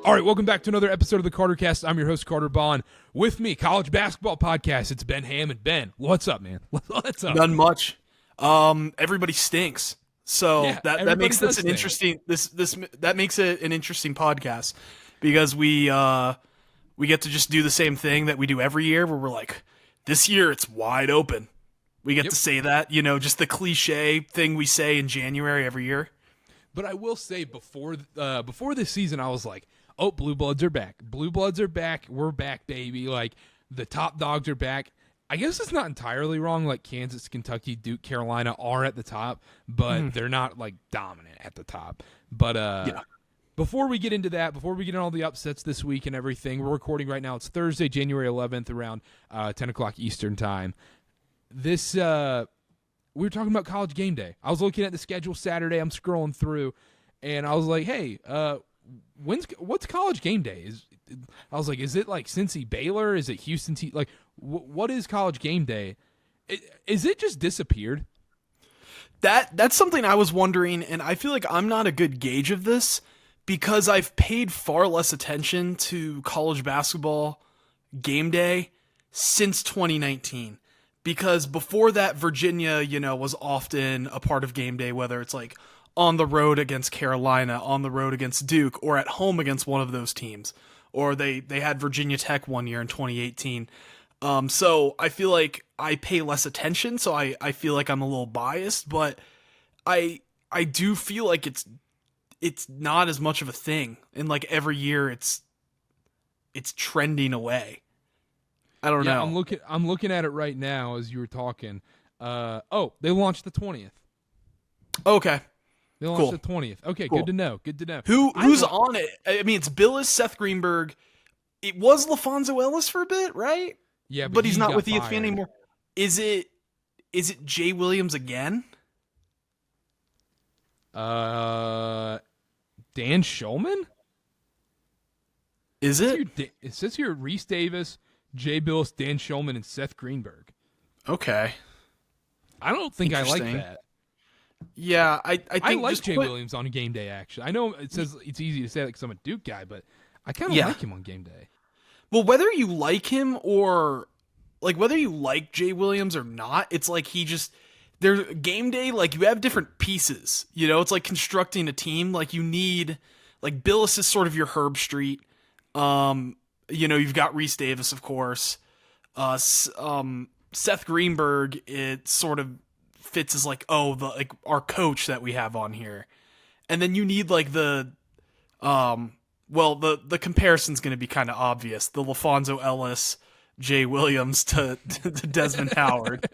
All right, welcome back to another episode of the Karter Cast. I'm your host, Karter Baughan. With me, college basketball podcast. It's Ben Hammond. Ben, what's up, man? What's up? None much. Everybody stinks. So Yeah, that makes this an stink. interesting that makes it an interesting podcast because we get to just do the same thing that we do every year where we're like, this year it's wide open. We get to say that, just the cliche thing we say in January every year. But I will say before this season, I was like, oh, Blue Bloods are back. Blue Bloods are back. We're back, baby. Like, the top dogs are back. I guess it's not entirely wrong. Like, Kansas, Kentucky, Duke, Carolina are at the top, but they're not, like, dominant at the top. But before we get into that, before we get into all the upsets this week and everything, we're recording right now. It's Thursday, January 11th, around 10 o'clock Eastern time. This we were talking about college game day. I was looking at the schedule Saturday. I'm scrolling through, and I was like, hey, what's college game day? I was like, is it like Cincy Baylor? Is it Houston? What is college game day? Is it just disappeared? That's something I was wondering, and I feel like I'm not a good gauge of this because I've paid far less attention to college basketball game day since 2019. Because before that, Virginia, was often a part of game day, whether it's like on the road against Carolina, on the road against Duke, or at home against one of those teams. Or they had Virginia Tech one year in 2018. So I feel like I pay less attention, so I feel like I'm a little biased, but I do feel like it's not as much of a thing. And like every year it's trending away. I don't know. I'm looking at it right now as you were talking. They launched the 20th. Okay. They launched the 20th. Okay, cool. Good to know. Good to know. Who's on it? I mean, it's Billis, Seth Greenberg. It was LaFonso Ellis for a bit, right? Yeah, but he's not with fired. ESPN anymore. Is it Jay Williams again? Dan Shulman? Is it? It says here Reese Davis, Jay Billis, Dan Shulman, and Seth Greenberg. Okay. I don't think I like that. Yeah, I think I like Jay Williams on game day, actually. I know it says it's easy to say that because I'm a Duke guy, but I kind of like him on game day. Well, whether you like him or like whether you like Jay Williams or not, it's like there's game day, like you have different pieces. It's like constructing a team. Like you need, like Billis is sort of your Herb Street. You've got Reese Davis, of course. Seth Greenberg, it sort of fits as like, our coach that we have on here. And then you need like the comparison's going to be kind of obvious. The LaFonso Ellis, Jay Williams to Desmond Howard.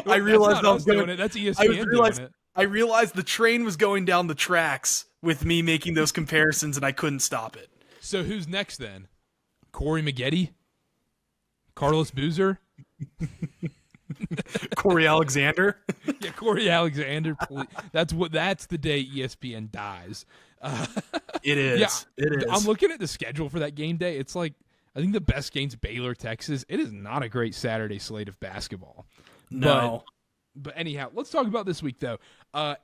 I realized I was doing it. That's ESPN doing it. I realized the train was going down the tracks with me making those comparisons, and I couldn't stop it. So who's next then? Corey Maggette? Carlos Boozer? Corey Alexander? Yeah, Corey Alexander. That's the day ESPN dies. It is. Yeah, it is. I'm looking at the schedule for that game day. It's like, I think the best game's Baylor, Texas. It is not a great Saturday slate of basketball. No. But anyhow, let's talk about this week, though.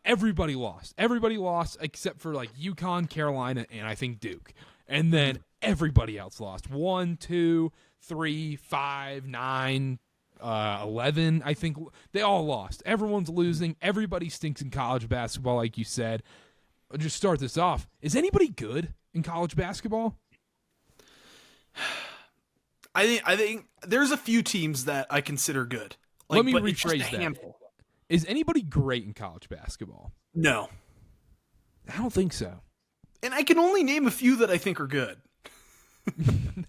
Everybody lost. Everybody lost except for like UConn, Carolina, and I think Duke. And then everybody else lost. 1, 2, 3, 5, 9, 11. I think they all lost. Everyone's losing. Everybody stinks in college basketball, like you said. I'll just start this off. Is anybody good in college basketball? I think there's a few teams that I consider good. Let me rephrase that. Handful. Is anybody great in college basketball? No. I don't think so. And I can only name a few that I think are good.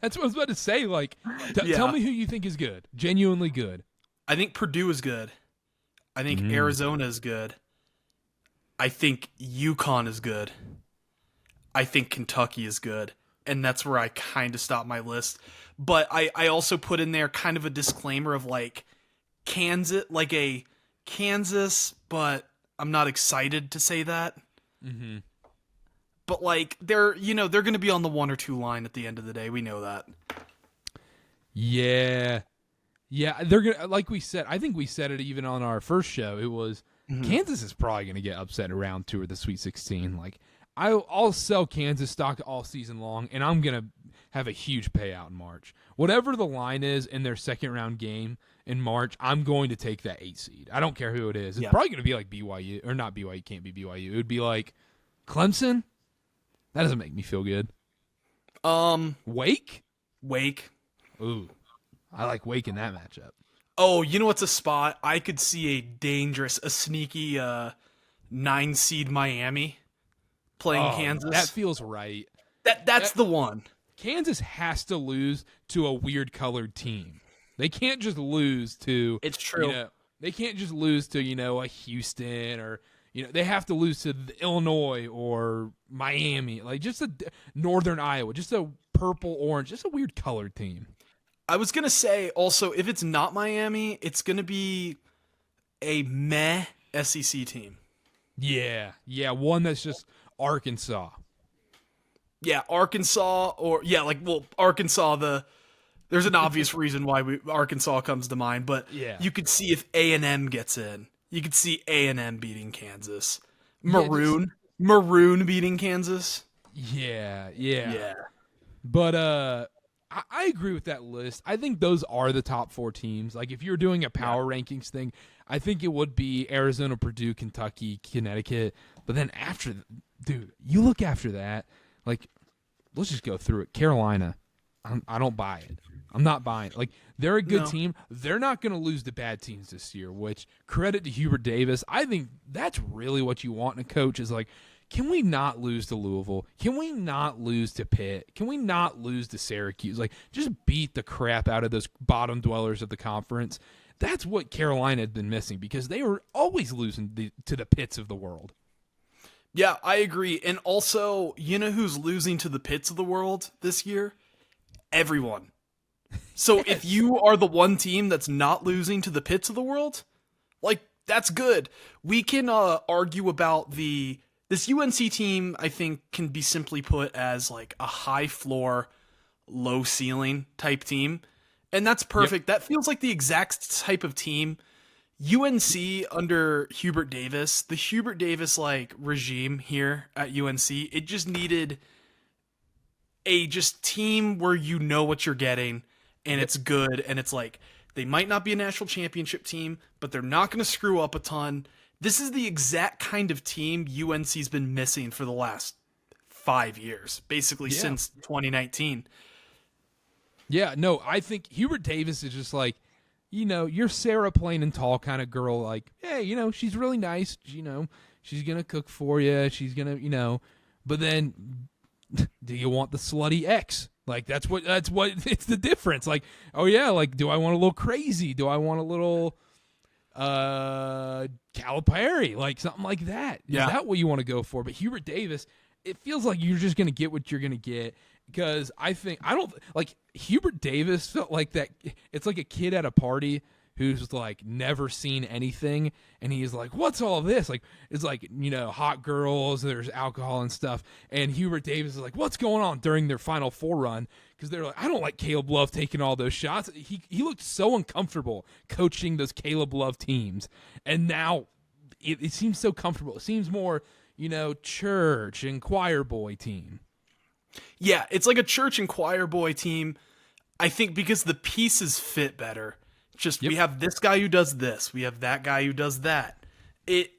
That's what I was about to say. Like, tell me who you think is good. Genuinely good. I think Purdue is good. I think Arizona is good. I think UConn is good. I think Kentucky is good. And that's where I kind of stop my list. But I also put in there kind of a disclaimer of like Kansas, like a Kansas, but I'm not excited to say that. Mm-hmm. But like they're going to be on the 1 or 2 line at the end of the day. We know that. Yeah, they're gonna, like we said. I think we said it even on our first show. It was Kansas is probably going to get upset around 2 or the Sweet 16. Like I'll sell Kansas stock all season long, and I'm gonna have a huge payout in March. Whatever the line is in their second round game in March, I'm going to take that 8 seed. I don't care who it is. It's probably going to be like BYU, or not BYU. Can't be BYU. It would be like Clemson. That doesn't make me feel good. Wake. Ooh, I like Wake in that matchup. Oh, you know what's a spot? I could see a sneaky 9 seed Miami playing Kansas. That feels right. That's the one. Kansas has to lose to a weird colored team. They can't just lose to. It's true. They can't just lose to a Houston or they have to lose to Illinois or Miami, like just a Northern Iowa, just a purple orange, just a weird colored team. I was gonna say also, if it's not Miami, it's gonna be a meh SEC team. Yeah, one that's just Arkansas. Yeah, Arkansas Arkansas. There's an obvious reason why Arkansas comes to mind, but you could see if A&M gets in. You could see A&M beating Kansas. Maroon beating Kansas. Yeah. But I agree with that list. I think those are the top 4 teams. Like if you're doing a power rankings thing, I think it would be Arizona, Purdue, Kentucky, Connecticut. But then you look after that, like let's just go through it. Carolina, I don't buy it. I'm not buying it. Like they're a good team. They're not going to lose to bad teams this year, which credit to Hubert Davis. I think that's really what you want in a coach is like, can we not lose to Louisville? Can we not lose to Pitt? Can we not lose to Syracuse? Like, just beat the crap out of those bottom dwellers of the conference. That's what Carolina had been missing because they were always losing to the Pitts of the world. Yeah, I agree. And also, you know who's losing to the Pitts of the world this year? Everyone. So if you are the one team that's not losing to the Pitts of the world, like, that's good. We can argue about this UNC team, I think, can be simply put as like a high floor, low ceiling type team. And that's perfect. Yep. That feels like the exact type of team UNC under Hubert Davis, the Hubert Davis like regime here at UNC, it just needed a team where you know what you're getting and it's good and it's like they might not be a national championship team, but they're not going to screw up a ton. This is the exact kind of team UNC's been missing for the last 5 years, basically since 2019. Yeah, no, I think Hubert Davis is just like, you're Sarah Plain and Tall kind of girl. Like, hey, she's really nice. She's going to cook for you. She's going to, but then do you want the slutty ex? Like, that's what it's the difference. Like, oh yeah, like, do I want a little crazy? Do I want a little Calipari? Like something like that. Yeah. Is that what you want to go for? But Hubert Davis, it feels like you're just going to get what you're going to get. Because I don't like Hubert Davis felt like that. It's like a kid at a party who's like never seen anything. And he's like, what's all this? Like, it's like, hot girls, there's alcohol and stuff. And Hubert Davis is like, what's going on during their Final Four run? Because they're like, I don't like Caleb Love taking all those shots. He looked so uncomfortable coaching those Caleb Love teams. And now it seems so comfortable. It seems more, church and choir boy team. Yeah, it's like a church and choir boy team, I think, because the pieces fit better. We have this guy who does this. We have that guy who does that. It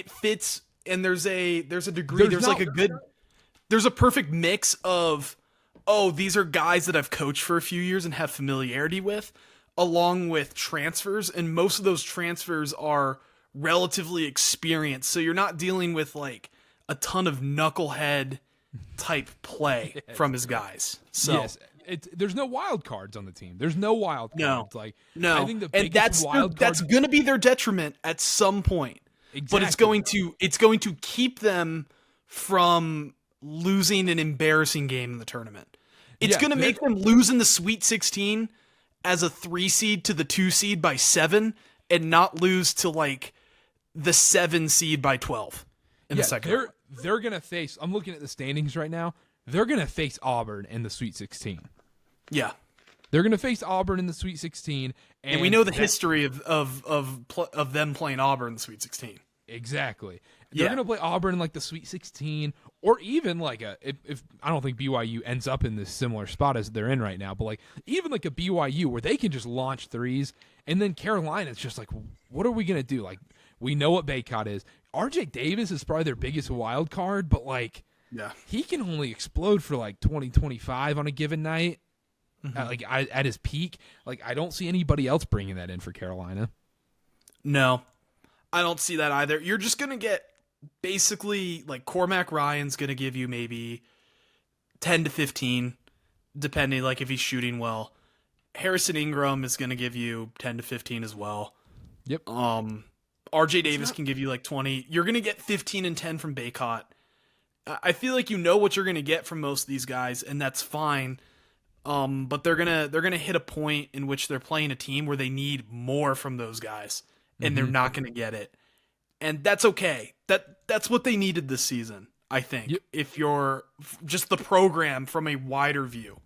fits, and there's a degree. There's a perfect mix of, these are guys that I've coached for a few years and have familiarity with, along with transfers, and most of those transfers are relatively experienced. So you're not dealing with like a ton of knucklehead type play from his guys. So yes, there's no wild cards on the team. There's no wild cards. No. I think the biggest wild card, that's going to be their detriment at some point. Exactly. But it's going to keep them from losing an embarrassing game in the tournament. It's going to make them lose in the Sweet 16 as a 3 seed to the 2 seed by 7 and not lose to like the 7 seed by 12 in the second round. They're going to face, I'm looking at the standings right now, they're going to face Auburn in the Sweet 16. Yeah. They're going to face Auburn in the Sweet 16. And we know the history of them playing Auburn in the Sweet 16. Exactly. They're going to play Auburn in like the Sweet 16, or even like if I don't think BYU ends up in this similar spot as they're in right now, but like even like a BYU where they can just launch threes, and then Carolina's just like, what are we going to do? Like, we know what Baycott is. RJ Davis is probably their biggest wild card, but like, he can only explode for like 20, 25 on a given night. At his peak. Like, I don't see anybody else bringing that in for Carolina. No, I don't see that either. You're just going to get basically like Cormac Ryan's going to give you maybe 10 to 15, depending like if he's shooting well. Harrison Ingram is going to give you 10 to 15 as well. Yep. RJ Davis can give you like 20. You're going to get 15 and 10 from Baycott. I feel like you know what you're going to get from most of these guys, and that's fine. But they're gonna hit a point in which they're playing a team where they need more from those guys, and they're not gonna get it, and that's okay. That's what they needed this season, I think. Yep. If you're just the program from a wider view.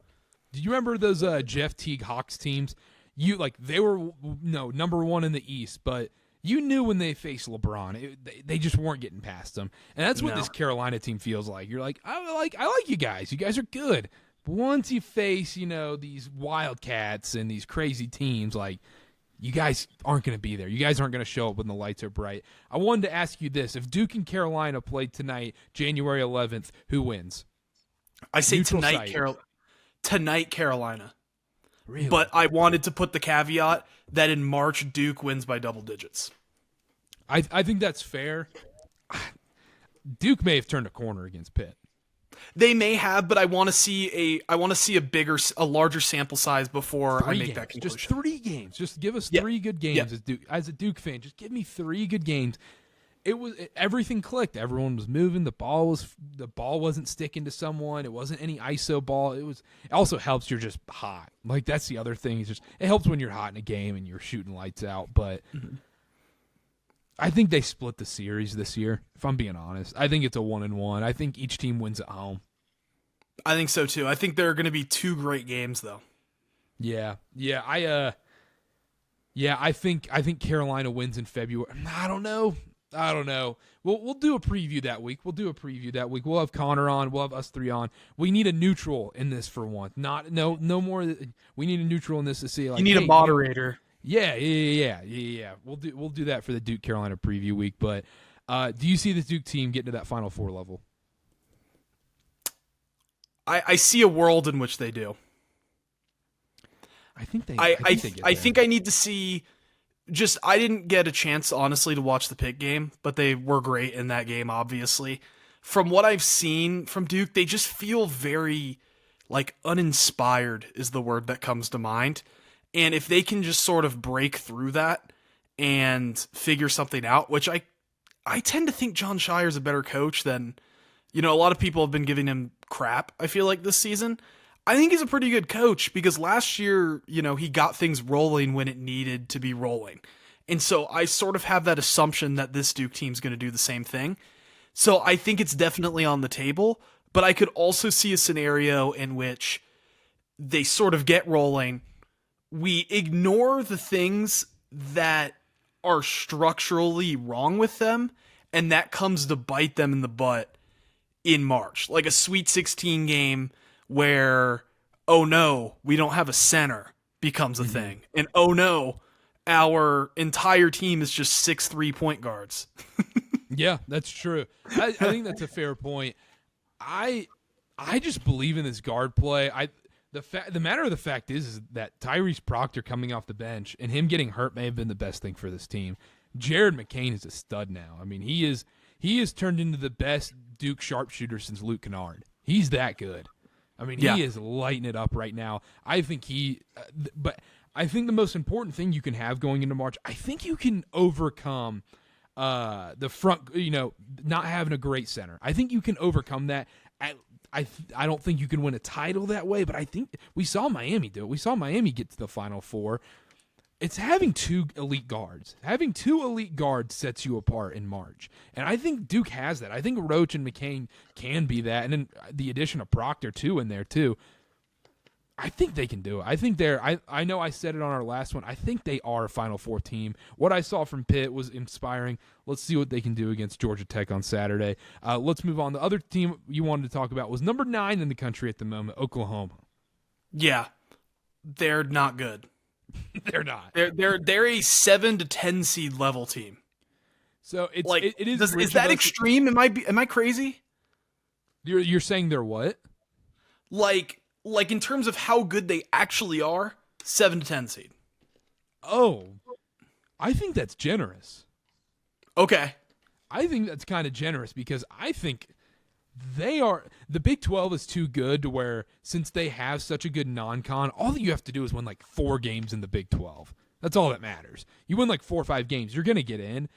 Do you remember those Jeff Teague Hawks teams? They were number one in the East, but you knew when they faced LeBron, they just weren't getting past them, and that's what this Carolina team feels like. You're like, I like you guys. You guys are good. Once you face, these Wildcats and these crazy teams, like, you guys aren't going to be there. You guys aren't going to show up when the lights are bright. I wanted to ask you this. If Duke and Carolina played tonight, January 11th, who wins? I say tonight, Carolina. Really? But I wanted to put the caveat that in March, Duke wins by double digits. I think that's fair. Duke may have turned a corner against Pitt. They may have, but I want to see a larger sample size before I make that conclusion. Just 3 games. Just give us 3 good games as a Duke fan. Just give me 3 good games. Everything clicked. Everyone was moving. The ball wasn't sticking to someone. It wasn't any ISO ball. It also helps you're just hot. Like, that's the other thing. It helps when you're hot in a game and you're shooting lights out. But I think they split the series this year, if I'm being honest. I think it's a 1-1. I think each team wins at home. I think so too. I think there are going to be 2 great games though. Yeah. I think Carolina wins in February. I don't know. We'll do a preview that week. We'll have Connor on. We'll have us 3 on. We need a neutral in this for once. No more. We need a neutral in this to see. Like, you need a moderator. Yeah. We'll do that for the Duke Carolina preview week. But do you see this Duke team getting to that Final Four level? I see a world in which they do. I think they. I think I need to see. I didn't get a chance, honestly, to watch the Pitt game, but they were great in that game, obviously. From what I've seen from Duke, they just feel very, uninspired is the word that comes to mind. And if they can just sort of break through that and figure something out, which I tend to think John Shire's a better coach than, a lot of people have been giving him crap, I feel like, this season. I think he's a pretty good coach because last year, he got things rolling when it needed to be rolling. And so I sort of have that assumption that this Duke team's going to do the same thing. So I think it's definitely on the table, but I could also see a scenario in which they sort of get rolling. We ignore the things that are structurally wrong with them, and that comes to bite them in the butt in March. Like a Sweet 16 game where, oh no, we don't have a center becomes a thing. And oh no, our entire team is just 6 3-point guards. Yeah, that's true. I think that's a fair point. I just believe in this guard play. The matter of the fact is that Tyrese Proctor coming off the bench and him getting hurt may have been the best thing for this team. Jared McCain is a stud now. I mean, he is turned into the best Duke sharpshooter since Luke Kennard. He's that good. I mean, he is lighting it up right now. I think but I think the most important thing you can have going into March, I think you can overcome the front, not having a great center. I think you can overcome that. I don't think you can win a title that way, but I think we saw Miami do it. We saw Miami get to the Final Four. It's having 2 elite guards. Having 2 elite guards sets you apart in March. And I think Duke has that. I think Roach and McCain can be that. And then the addition of Proctor, too, in there, too. I think they can do it. I think I know I said it on our last one. I think they are a Final Four team. What I saw from Pitt was inspiring. Let's see what they can do against Georgia Tech on Saturday. Let's move on. The other team you wanted to talk about was number 9 in the country at the moment, Oklahoma. Yeah, they're not good. They're not. They're a 7 to 10 seed level team. So it is. Is that extreme? Am I crazy? You're saying they're what? Like in terms of how good they actually are, 7 to 10 seed. Oh, I think that's generous. Okay. I think that's kind of generous because I think the Big 12 is too good to where, since they have such a good non-con, all that you have to do is win like 4 games in the Big 12. That's all that matters. You win like 4 or 5 games, you're going to get in.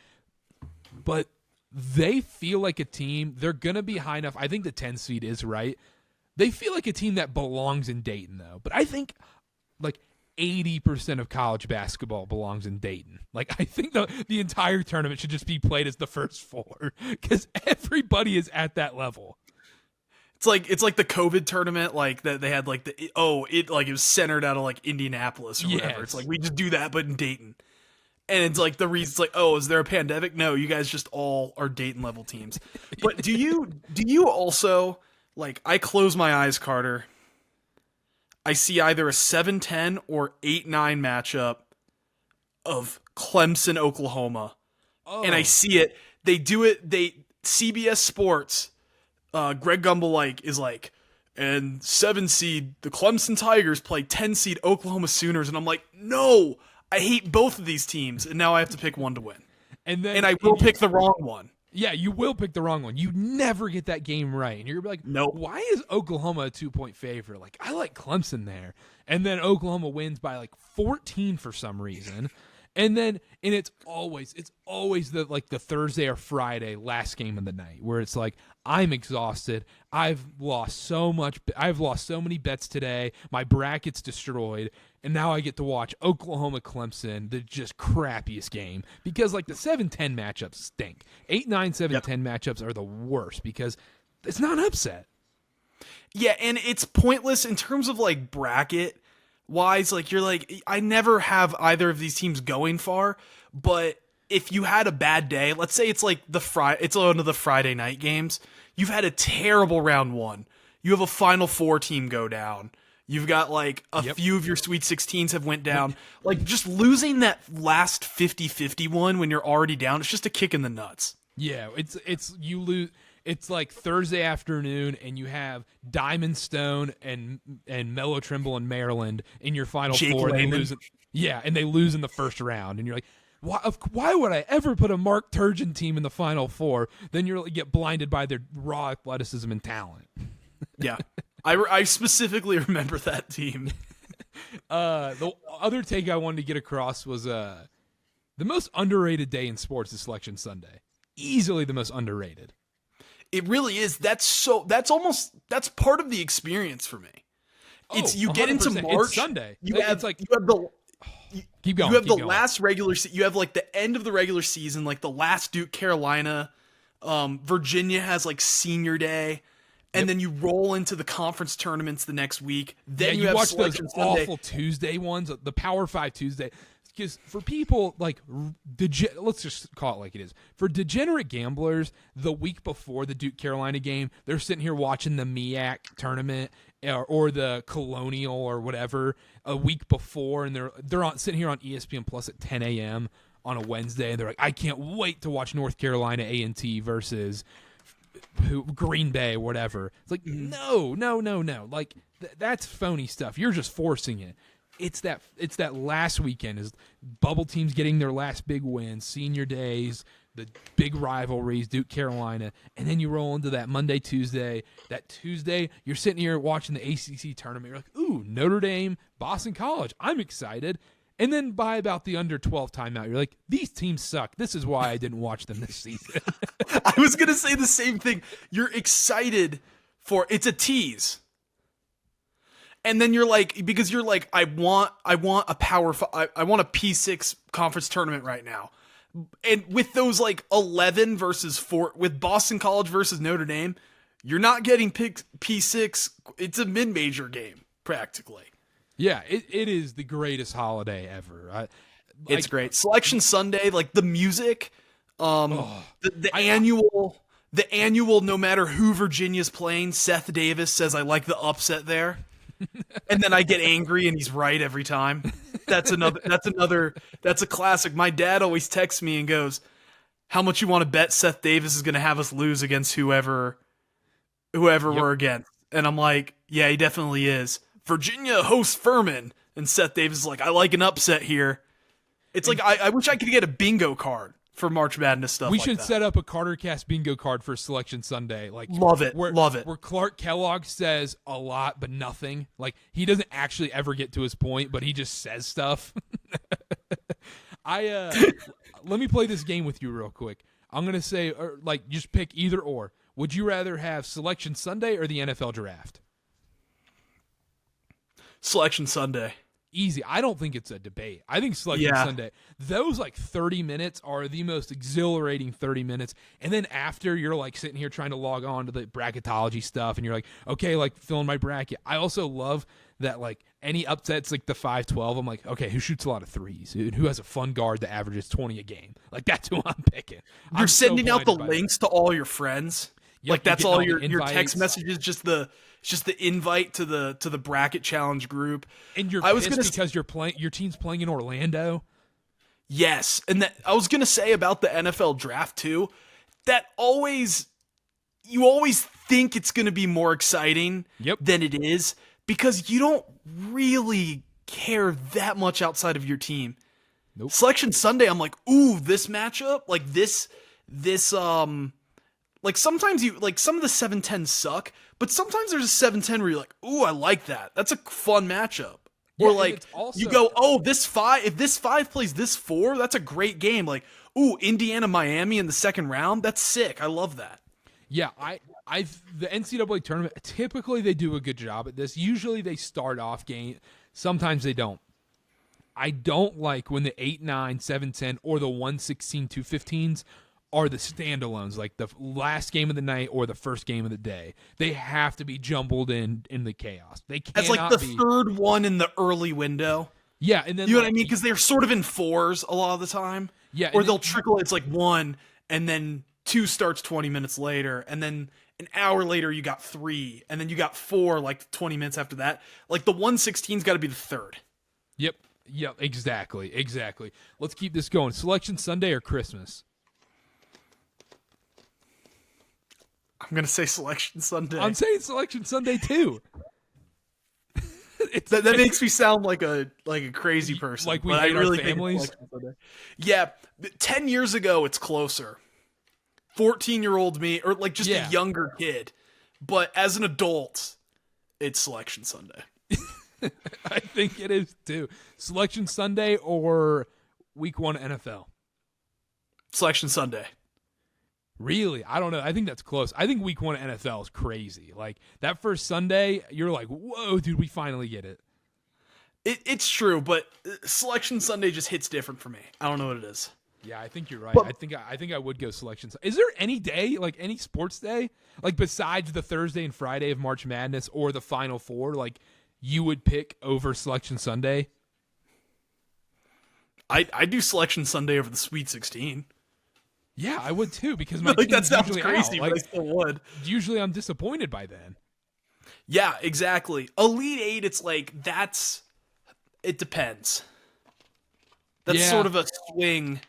But they feel like a team, they're going to be high enough. I think the 10 seed is right. They feel like a team that belongs in Dayton, though. But I think like 80% of college basketball belongs in Dayton. Like, I think the entire tournament should just be played as the first 4 because everybody is at that level. It's like the COVID tournament, like that they had like it was centered out of like Indianapolis or whatever. Yes. It's like we just do that, but in Dayton. And it's like the reason's like, oh, is there a pandemic? No, you guys just all are Dayton level teams. But do you also, like, I close my eyes, Karter, I see either a 7-10 or 8-9 matchup of Clemson, Oklahoma. Oh. And I see it. They do it. CBS Sports, Greg Gumbel is like, and 7 seed, the Clemson Tigers play 10 seed Oklahoma Sooners. And I'm like, no, I hate both of these teams. And now I have to pick one to win. And I will pick the wrong one. Yeah, you will pick the wrong one. You never get that game right. And you're like, nope. Why is Oklahoma a 2-point favorite? Like, I like Clemson there. And then Oklahoma wins by like 14 for some reason. And it's always the Thursday or Friday last game of the night where it's like, I'm exhausted. I've lost so many bets today. My bracket's destroyed. And now I get to watch Oklahoma Clemson, the just crappiest game, because like the 7-10 matchups stink. 8-9, 7-10 matchups are the worst because it's not an upset. Yeah, and it's pointless in terms of like bracket wise. Like, you're like, I never have either of these teams going far, but if you had a bad day, let's say it's like it's one of the Friday night games, you've had a terrible round 1. You have a Final Four team go down. You've got like a few of your Sweet 16s have went down. Like, just losing that last 50-50 one when you're already down, it's just a kick in the nuts. Yeah, you lose. It's like Thursday afternoon, and you have Diamond Stone and Melo Trimble in Maryland in your Final Four. And they lose. And they lose in the first round, and you're like, why would I ever put a Mark Turgeon team in the Final Four? Then you get blinded by their raw athleticism and talent. Yeah. I specifically remember that team. The other take I wanted to get across was the most underrated day in sports is Selection Sunday. Easily the most underrated. It really is. That's part of the experience for me. It's you 100%. Get into March. It's Sunday. Keep going. You have the last regular. You have like the end of the regular season, like the last Duke Carolina. Virginia has like senior day. And then you roll into the conference tournaments the next week. Then you have watch those Sunday. Awful Tuesday ones, the Power 5 Tuesday. Because for people like, let's just call it like it is. For degenerate gamblers, the week before the Duke Carolina game, they're sitting here watching the MEAC tournament or the Colonial or whatever a week before, and they're sitting here on ESPN Plus at 10 a.m. on a Wednesday, and they're like, I can't wait to watch North Carolina A&T versus Green Bay or whatever. It's like, no. Like, that's phony stuff. You're just forcing it. It's that last weekend is bubble teams getting their last big wins, senior days, the big rivalries, Duke Carolina, and then you roll into that Monday, Tuesday. That Tuesday, you're sitting here watching the ACC tournament. You're like, ooh, Notre Dame, Boston College. I'm excited. And then by about the under 12 timeout, you're like, these teams suck. This is why I didn't watch them this season. I was going to say the same thing. You're excited for it's a tease. And then you're like, because you're like, I want a I want a P6 conference tournament right now. And with those like 11 versus 4 with Boston College versus Notre Dame, you're not getting P6. It's a mid-major game practically. Yeah, it is the greatest holiday ever. It's great. Selection Sunday, like the music, the annual no matter who Virginia's playing, Seth Davis says I like the upset there. And then I get angry and he's right every time. That's a classic. My dad always texts me and goes, "How much you want to bet Seth Davis is going to have us lose against whoever we're against?" And I'm like, "Yeah, he definitely is." Virginia hosts Furman, and Seth Davis is like, "I like an upset here." It's like I wish I could get a bingo card for March Madness stuff. We like should that. set up a Cartercast bingo card for Selection Sunday. Like, love it. Where Clark Kellogg says a lot but nothing. Like, he doesn't actually ever get to his point, but he just says stuff. Let me play this game with you real quick. I'm gonna say, just pick either or. Would you rather have Selection Sunday or the NFL Draft? Selection Sunday. Easy. I don't think it's a debate. I think Selection Sunday, those 30 minutes are the most exhilarating 30 minutes. And then after, you're sitting here trying to log on to the bracketology stuff, and you're like, okay, fill in my bracket. I also love that any upsets the 5-12, I'm like, okay, who shoots a lot of threes? Who has a fun guard that averages 20 a game? That's who I'm picking. You're sending out the links to all your friends. Yep, that's all your text messages, just the invite to the bracket challenge group. And you're pissed because your team's playing in Orlando. Yes, and that I was gonna say about the NFL draft too. That you always think it's gonna be more exciting than it is because you don't really care that much outside of your team. Nope. Selection Sunday, I'm like, ooh, this matchup, this sometimes some of the 7-10 suck, but sometimes there's a 7-10 where you're like, ooh, I like that. That's a fun matchup. Yeah, or you go, oh, if this 5 plays this 4, that's a great game. Ooh, Indiana, Miami in the second round. That's sick. I love that. Yeah, the NCAA tournament, typically they do a good job at this. Usually they start off game. Sometimes they don't. I don't like when the 8-9, 7-10, or the 1-16, 2-15s are the standalones, like the last game of the night or the first game of the day. They have to be jumbled in the chaos. They can't. That's the third one in the early window. Yeah, and then you know what I mean, because they're sort of in 4s a lot of the time. Yeah, or they'll trickle. It's 1, and then 2 starts 20 minutes later, and then an hour later you got 3, and then you got 4 20 minutes after that. The 1-16's got to be the third. Yep. Exactly. Let's keep this going. Selection Sunday or Christmas? I'm going to say Selection Sunday. I'm saying Selection Sunday too. that makes me sound like a crazy person. Like we hate our families. Yeah, 10 years ago it's closer. 14-year-old me, or a younger kid. But as an adult, it's Selection Sunday. I think it is too. Selection Sunday or Week 1 NFL? Selection Sunday. Really? I don't know. I think that's close. I think Week 1 NFL is crazy. That first Sunday, you're like, whoa, dude, we finally get it. It's true, but Selection Sunday just hits different for me. I don't know what it is. Yeah, I think you're right. But, I think I would go Selection Sunday. Is there any day, any sports day, besides the Thursday and Friday of March Madness or the Final Four, you would pick over Selection Sunday? I do Selection Sunday over the Sweet 16. Yeah, I would too, because my team's that sounds usually crazy, out. but I still would. Usually I'm disappointed by then. Yeah, exactly. Elite 8, it's it depends. That's sort of a swing.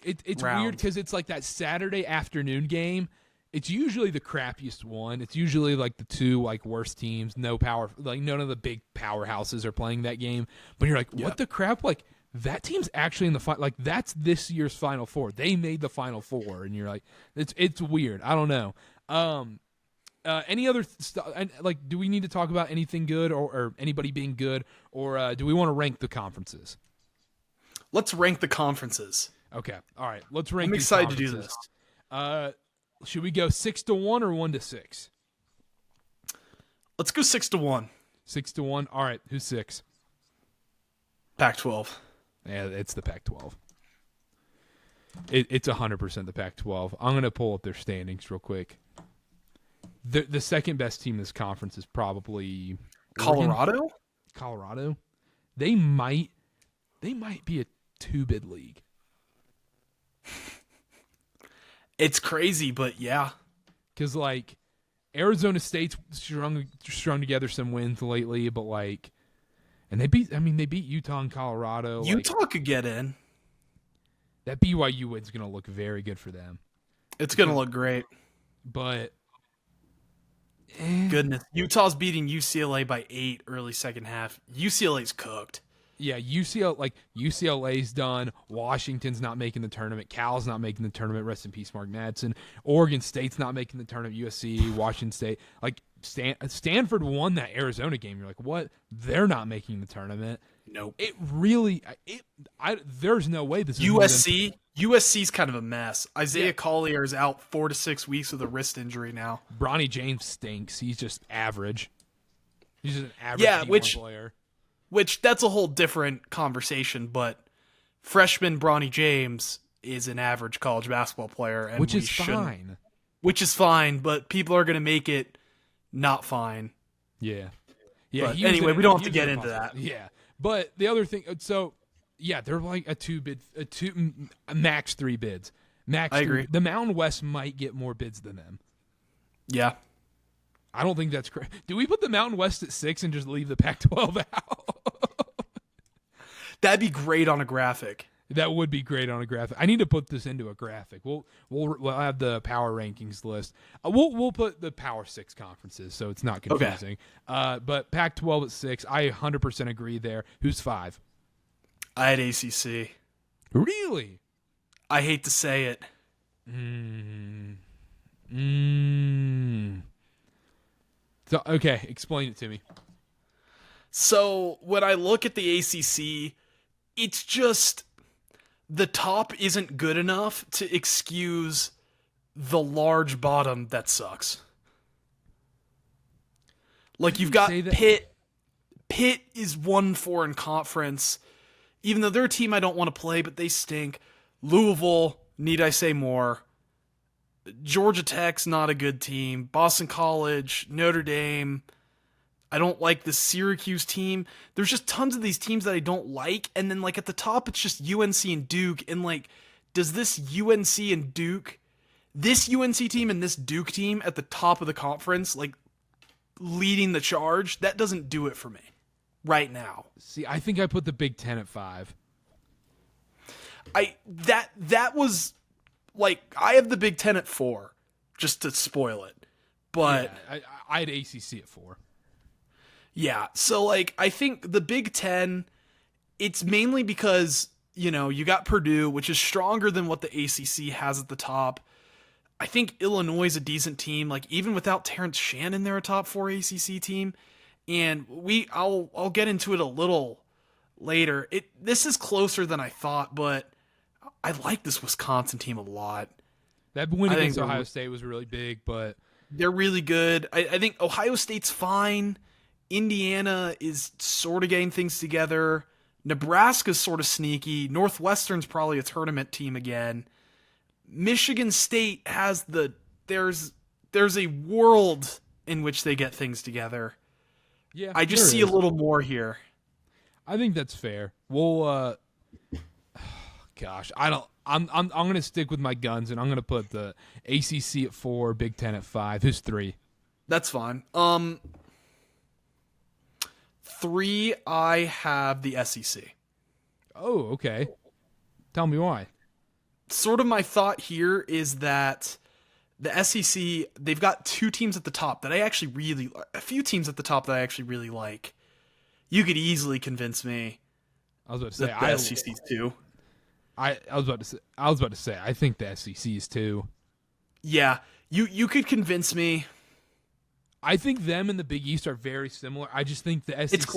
It's round. weird because it's that Saturday afternoon game. It's usually the crappiest one. It's usually the 2 worst teams. No power, none of the big powerhouses are playing that game. But you're what the crap? That team's actually in the final. That's this year's Final Four. They made the Final Four, and you're it's weird. I don't know. Any other stuff? Do we need to talk about anything good or anybody being good, or do we want to rank the conferences? Let's rank the conferences. Okay. All right. Let's rank. I'm excited to do this. Should we go 6-1 or 1-6? Let's go 6-1. 6-1. All right. Who's 6? Pac-12. Yeah, it's the Pac-12. It's 100% the Pac-12. I'm going to pull up their standings real quick. The second best team in this conference is probably Colorado? Colorado? they might be a 2-bid league. It's crazy, but yeah. Because, like, Arizona State's strung together some wins lately, but, like, and they beat Utah and Colorado. Utah like, could get in. That BYU win's going to look very good for them. It's going to look great. But, goodness. Utah's beating UCLA by 8 early second half. UCLA's cooked. Yeah, UCLA's done. Washington's not making the tournament. Cal's not making the tournament. Rest in peace, Mark Madsen. Oregon State's not making the tournament. USC, Washington State. Like, Stanford won that Arizona game. You're like, what? They're not making the tournament. Nope. There's no way this is USC's kind of a mess. Isaiah Collier is out 4 to 6 weeks with a wrist injury now. Bronny James stinks. He's just average. He's just an average player. Which, that's a whole different conversation, but freshman Bronny James is an average college basketball player. And which is fine. Which is fine, but people are going to make it not fine. Yeah. But anyway, we don't have to get into that. Yeah. But the other thing, so, yeah, they're like a max 3 bids. I agree. The Mountain West might get more bids than them. Yeah. I don't think that's correct. Do we put the Mountain West at 6 and just leave the Pac-12 out? That'd be great on a graphic. That would be great on a graphic. I need to put this into a graphic. We'll have the power rankings list. We'll put the Power 6 conferences so it's not confusing. Okay. But Pac-12 at 6, I 100% agree there. Who's 5? I had ACC. Really? I hate to say it. So, okay, explain it to me. So, when I look at the ACC, it's just the top isn't good enough to excuse the large bottom that sucks. Like, you've got Pitt. Pitt is 1-4 in conference, even though they're a team I don't want to play, but they stink. Louisville, need I say more? Georgia Tech's not a good team. Boston College, Notre Dame. I don't like the Syracuse team. There's just tons of these teams that I don't like. And then, like, at the top, it's just UNC and Duke. And, like, does this UNC and Duke, this UNC team and this Duke team at the top of the conference, like, leading the charge, that doesn't do it for me right now. See, I think I put the Big Ten at 5. That was, like, I have the Big Ten at 4, just to spoil it. But yeah, I had ACC at 4. Yeah, so, like, I think the Big Ten, it's mainly because, you know, you got Purdue, which is stronger than what the ACC has at the top. I think Illinois is a decent team. Like, even without Terrence Shannon, they're a top 4 ACC team. And I'll get into it a little later. This is closer than I thought, but I like this Wisconsin team a lot. That win against Ohio State was really big, but they're really good. I think Ohio State's fine. Indiana is sort of getting things together. Nebraska's sort of sneaky. Northwestern's probably a tournament team again. Michigan State has there's a world in which they get things together. Yeah, I just see a little more here. I think that's fair. Well, gosh, I'm going to stick with my guns and I'm going to put the ACC at 4, Big Ten at 5. Who's 3? That's fine. 3, I have the SEC. Oh, okay. Tell me why. Sort of my thought here is that the SEC, they've got 2 teams at the top that a few teams at the top that I actually really like. You could easily convince me. I was about to say the SEC's 2. I was about to say I think the SEC is 2. Yeah, you could convince me. I think them and the Big East are very similar. I just think the SEC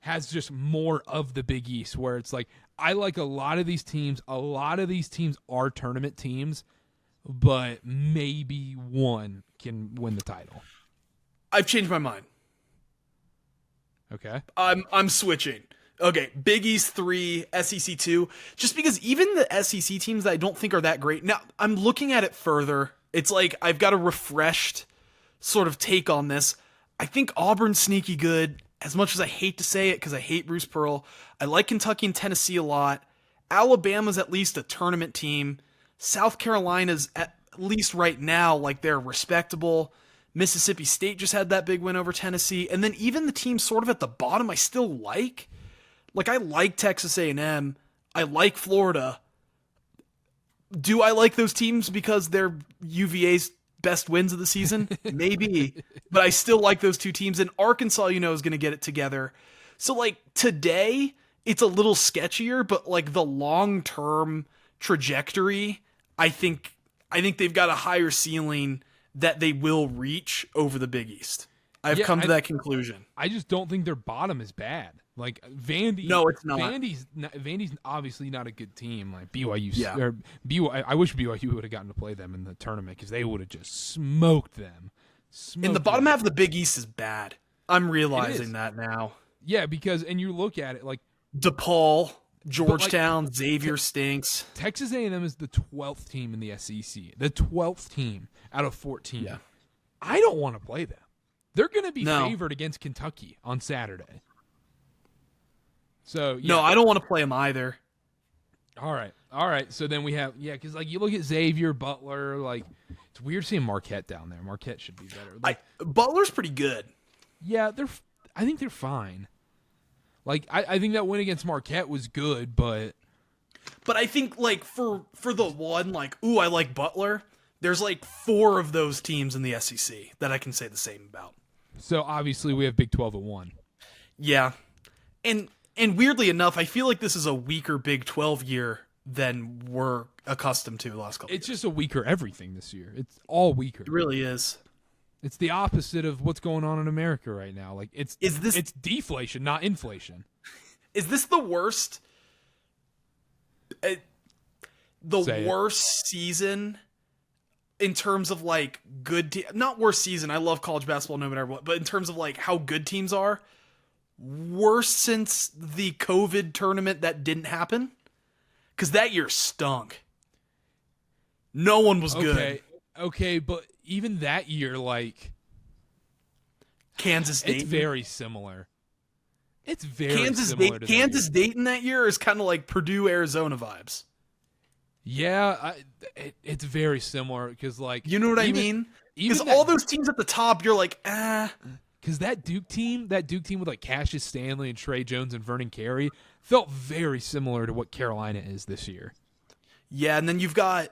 has just more of the Big East, where it's like I like a lot of these teams. A lot of these teams are tournament teams, but maybe one can win the title. I've changed my mind. Okay. I'm switching. Okay, Big East 3, SEC 2. Just because even the SEC teams that I don't think are that great. Now, I'm looking at it further. It's like I've got a refreshed sort of take on this. I think Auburn's sneaky good. as much as I hate to say it because I hate Bruce Pearl, I like Kentucky and Tennessee a lot. Alabama's at least a tournament team. South Carolina's at least right now, like, they're respectable. Mississippi State just had that big win over Tennessee. And then even the teams sort of at the bottom I still like. Like, I like Texas A&M. I like Florida. Do I like those teams because they're UVA's best wins of the season? Maybe. But I still like those two teams. And Arkansas, is going to get it together. So, like, today, it's a little sketchier, but, like, the long-term trajectory, I think they've got a higher ceiling that they will reach over the Big East. I've come to that conclusion. I just don't think their bottom is bad. Like, Vandy. No, it's not. Vandy's obviously not a good team. Like BYU. Yeah. Or I wish BYU would have gotten to play them in the tournament because they would have just smoked them. And the bottom half of the Big East is bad. I'm realizing that now. Yeah, and you look at it like DePaul, Georgetown, Xavier stinks. Texas A&M is the 12th team in the SEC. The 12th team out of 14. Yeah. I don't want to play them. They're going to be favored against Kentucky on Saturday. So no, I don't want to play them either. All right. So then we have because like you look at Xavier, Butler, like it's weird seeing Marquette down there. Marquette should be better. Like, Butler's pretty good. Yeah, I think they're fine. Like I think that win against Marquette was good, but I think like for the one like I like Butler. There's like 4 of those teams in the SEC that I can say the same about. So obviously we have Big 12 at 1. Yeah, and weirdly enough, I feel like this is a weaker Big 12 year than we're accustomed to the last couple. It's just a weaker everything this year. It's all weaker. It really is. It's the opposite of what's going on in America right now. Like it's deflation, not inflation. Is this the worst? Worst season in terms of like not worst season. I love college basketball no matter what, but in terms of like how good teams are, worst since the COVID tournament that didn't happen, because that year stunk. No one was good. Okay, but even that year, like Kansas State, it's very similar. It's very similar to Kansas Dayton that year is kind of like Purdue Arizona vibes. Yeah, it's very similar because like you know what I mean. Because all those teams at the top, you're like Because that Duke team with like Cassius Stanley and Trey Jones and Vernon Carey felt very similar to what Carolina is this year. Yeah, and then you've got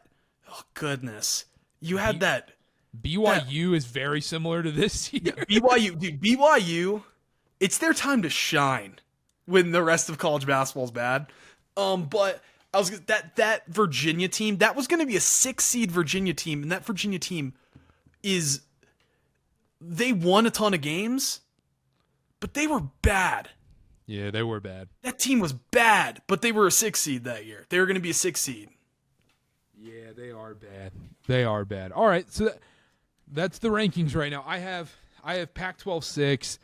you had that BYU is very similar to this year. Yeah, BYU, it's their time to shine when the rest of college basketball is bad. But I was that Virginia team, that was going to be a 6-seed Virginia team, and that Virginia team they won a ton of games, but they were bad. Yeah, they were bad. That team was bad, but they were a 6-seed that year. They were going to be a 6-seed. Yeah, they are bad. They are bad. All right, so that's the rankings right now. I have Pac-12 6,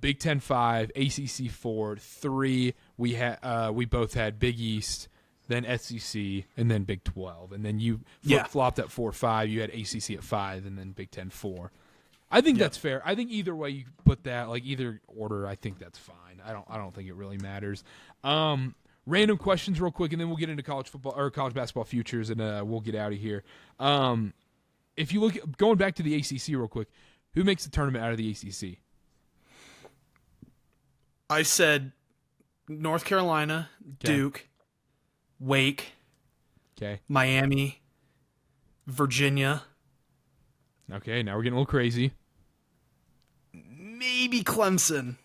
Big Ten 5, ACC 4, 3. We both had Big East, then SEC, and then Big 12. And then you flip-flopped at 4-5. You had ACC at 5, and then Big Ten 4. I think that's fair. I think either way you put that, like either order, I think that's fine. I don't think it really matters. Random questions real quick, and then we'll get into college football or college basketball futures, and we'll get out of here. If you look – going back to the ACC real quick, who makes the tournament out of the ACC? I said North Carolina, Duke, Wake, Miami, Virginia. Okay, now we're getting a little crazy. Maybe Clemson.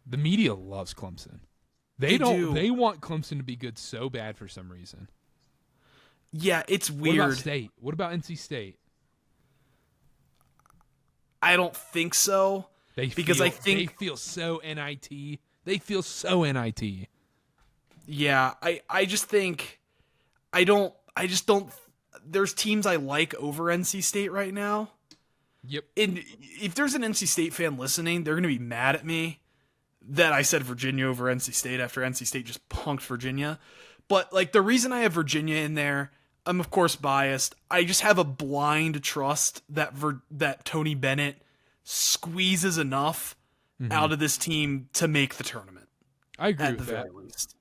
The media loves Clemson. They do. They want Clemson to be good so bad for some reason. Yeah, it's weird. What about State? What about NC State? I don't think so. I think they feel so NIT. They feel so NIT. Yeah, I just think I just don't there's teams I like over NC State right now. Yep. And if there's an NC State fan listening, they're going to be mad at me that I said Virginia over NC State after NC State just punked Virginia. But like the reason I have Virginia in there, I'm of course biased. I just have a blind trust that Tony Bennett squeezes enough out of this team to make the tournament. I agree at with the that. very least.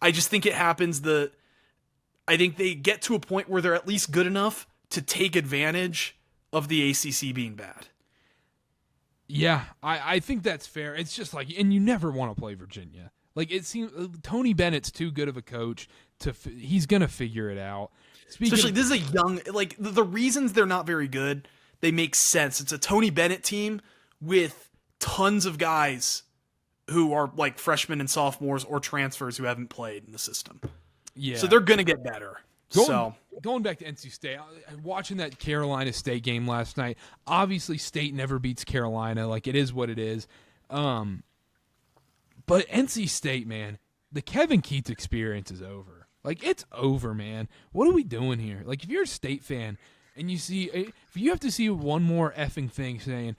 I just think it happens I think they get to a point where they're at least good enough to take advantage of the ACC being bad. Yeah, I think that's fair. It's just like, and you never want to play Virginia. Like, it seems Tony Bennett's too good of a coach he's going to figure it out. Especially, this is a young, like, the reasons they're not very good, they make sense. It's a Tony Bennett team with tons of guys who are, like, freshmen and sophomores or transfers who haven't played in the system. Yeah. So they're going to get better. Going back to NC State, watching that Carolina State game last night, obviously State never beats Carolina. Like, it is what it is. But NC State, man, the Kevin Keats experience is over. Like, it's over, man. What are we doing here? Like, if you're a State fan and if you have to see one more effing thing saying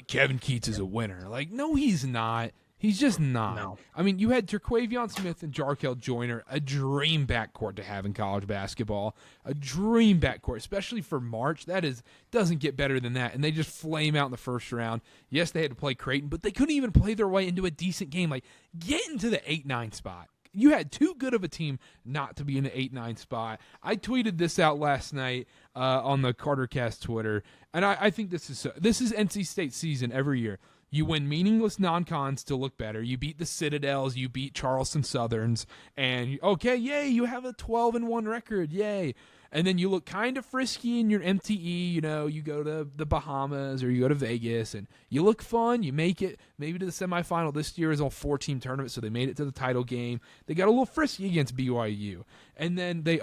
Kevin Keats is a winner, like, no, he's not. He's just not. No. I mean, you had Terquavion Smith and Jarkel Joyner, a dream backcourt to have in college basketball. A dream backcourt, especially for March. Doesn't get better than that. And they just flame out in the first round. Yes, they had to play Creighton, but they couldn't even play their way into a decent game. Like, get into the 8-9 spot. You had too good of a team not to be in the 8-9 spot. I tweeted this out last night on the CarterCast Twitter, and I think this is NC State season every year. You win meaningless non-cons to look better. You beat the Citadels. You beat Charleston Southerns. And, okay, yay, you have a 12-1 record. Yay. And then you look kind of frisky in your MTE. You know, you go to the Bahamas or you go to Vegas, and you look fun. You make it maybe to the semifinal. This year is a 4-team tournament, so they made it to the title game. They got a little frisky against BYU. And then they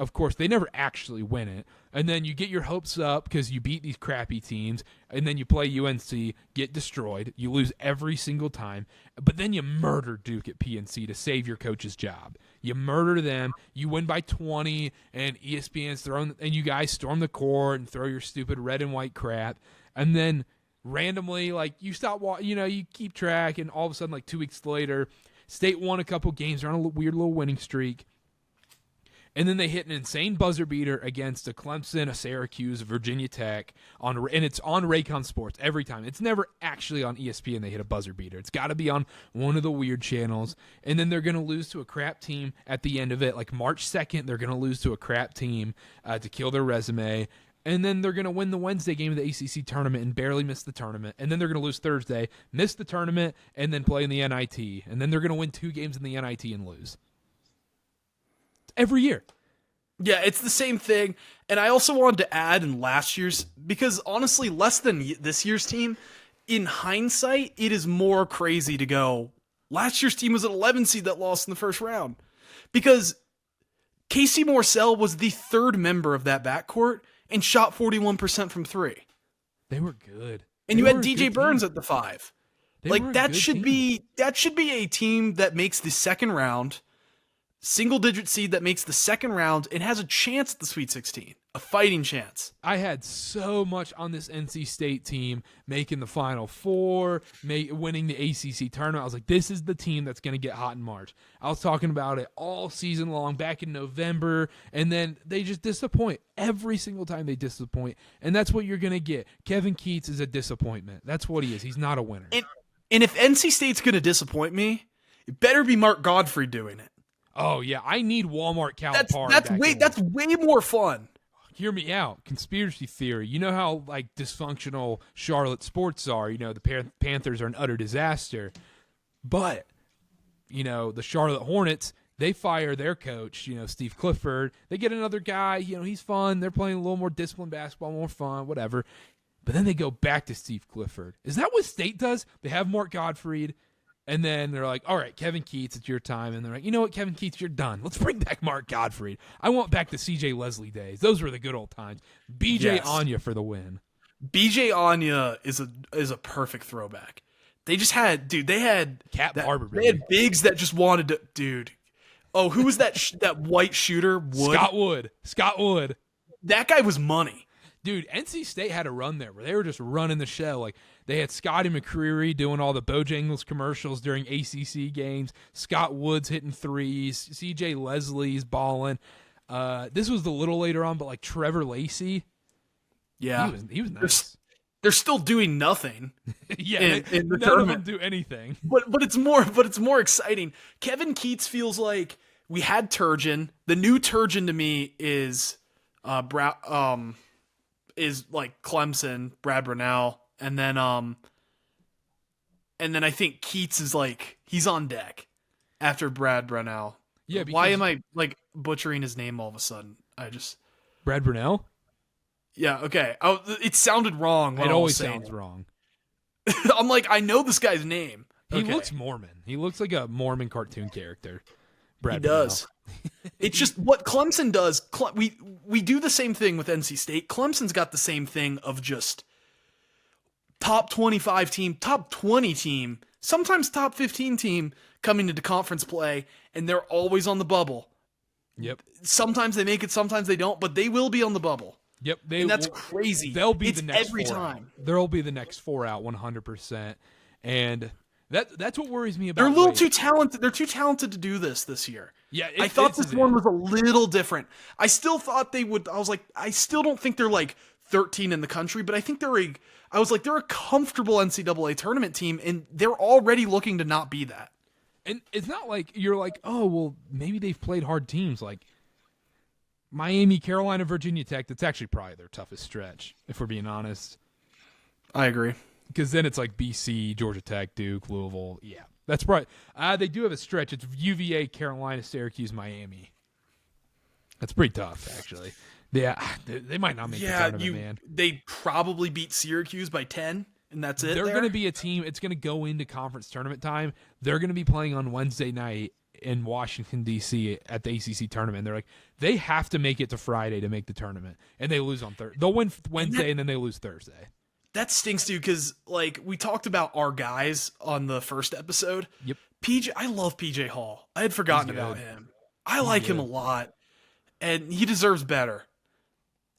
never actually win it. And then you get your hopes up because you beat these crappy teams, and then you play UNC, get destroyed. You lose every single time. But then you murder Duke at PNC to save your coach's job. You murder them. You win by 20, and ESPN's throwing, and you guys storm the court and throw your stupid red and white crap. And then randomly, like, you stop, you keep track, and all of a sudden, like 2 weeks later, State won a couple games. They're on a weird little winning streak. And then they hit an insane buzzer beater against a Clemson, a Syracuse, a Virginia Tech, and it's on Raycon Sports every time. It's never actually on ESPN they hit a buzzer beater. It's got to be on one of the weird channels. And then they're going to lose to a crap team at the end of it. Like March 2nd, they're going to lose to a crap team to kill their resume. And then they're going to win the Wednesday game of the ACC tournament and barely miss the tournament. And then they're going to lose Thursday, miss the tournament, and then play in the NIT. And then they're going to win 2 games in the NIT and lose. Every year. Yeah, it's the same thing. And I also wanted to add in last year's, because honestly, less than this year's team, in hindsight, it is more crazy to go, last year's team was an 11 seed that lost in the first round. Because Casey Morsell was the 3rd member of that backcourt and shot 41% from 3. They were good. And you had DJ Burns at the 5. Like, that should be a team that makes the second round, single-digit seed that makes the second round and has a chance at the Sweet 16, a fighting chance. I had so much on this NC State team making the Final Four, winning the ACC tournament. I was like, this is the team that's going to get hot in March. I was talking about it all season long, back in November, and then they just disappoint. Every single time they disappoint, and that's what you're going to get. Kevin Keats is a disappointment. That's what he is. He's not a winner. And if NC State's going to disappoint me, it better be Mark Godfrey doing it. Oh, yeah. I need Walmart Calipari. That's way more fun. Hear me out. Conspiracy theory. You know how, like, dysfunctional Charlotte sports are. You know, the Panthers are an utter disaster. But, you know, the Charlotte Hornets, they fire their coach, Steve Clifford. They get another guy. He's fun. They're playing a little more disciplined basketball, more fun, whatever. But then they go back to Steve Clifford. Is that what State does? They have Mark Gottfried. And then they're like, all right, Kevin Keats, it's your time. And they're like, you know what, Kevin Keats, you're done. Let's bring back Mark Gottfried. I want back the C.J. Leslie days. Those were the good old times. B.J. Anya for the win. B.J. Anya is a perfect throwback. They just had, they had Barber. They had bigs that just wanted to, dude. Oh, who was that that white shooter? Scott Wood. That guy was money. Dude, NC State had a run there where they were just running the show. Like, they had Scotty McCreery doing all the Bojangles commercials during ACC games. Scott Woods hitting threes. C.J. Leslie's balling. This was a little later on, but like Trevor Lacey. Yeah. He was nice. they're still doing nothing. Yeah, in the none tournament. of them do anything. But it's more exciting. Kevin Keats feels like we had Turgeon. The new Turgeon to me is is like Clemson, Brad Brownell, and then I think Keats is like he's on deck after Brad Brownell. Yeah, Why am I like butchering his name all of a sudden? Brad Brownell? Yeah, okay. It sounded wrong. It always sounds wrong. I'm like, I know this guy's name. He looks Mormon. He looks like a Mormon cartoon character. Brad He does. It's just what Clemson does. We do the same thing with NC State. Clemson's got the same thing of just top 25 team, top 20 team, sometimes top 15 team coming into conference play, and they're always on the bubble. Yep. Sometimes they make it, sometimes they don't, but they will be on the bubble. Yep. And that's crazy. They'll be the next every four time. Out. They'll be the next 4 out 100%. And that's what worries me about. They're a little too talented. They're too talented to do this year. Yeah, I thought this one was a little different. I still thought they would. I was like, I still don't think they're like 13 in the country, but I think they're a comfortable NCAA tournament team, and they're already looking to not be that. And it's not like you're like, oh, well, maybe they've played hard teams like Miami, Carolina, Virginia Tech. That's actually probably their toughest stretch, if we're being honest. I agree. Because then it's like BC, Georgia Tech, Duke, Louisville. Yeah, that's right. They do have a stretch. It's UVA, Carolina, Syracuse, Miami. That's pretty tough, actually. Yeah, they might not make the tournament, man. They probably beat Syracuse by 10, and that's it. They're going to be a team. It's going to go into conference tournament time. They're going to be playing on Wednesday night in Washington, D.C. at the ACC tournament. They're like, they have to make it to Friday to make the tournament, and they lose on Thursday. They'll win Wednesday, and then they lose Thursday. That stinks, dude, because like we talked about our guys on the first episode. Yep. I love PJ Hall. I had forgotten about him. I like him a lot, and he deserves better.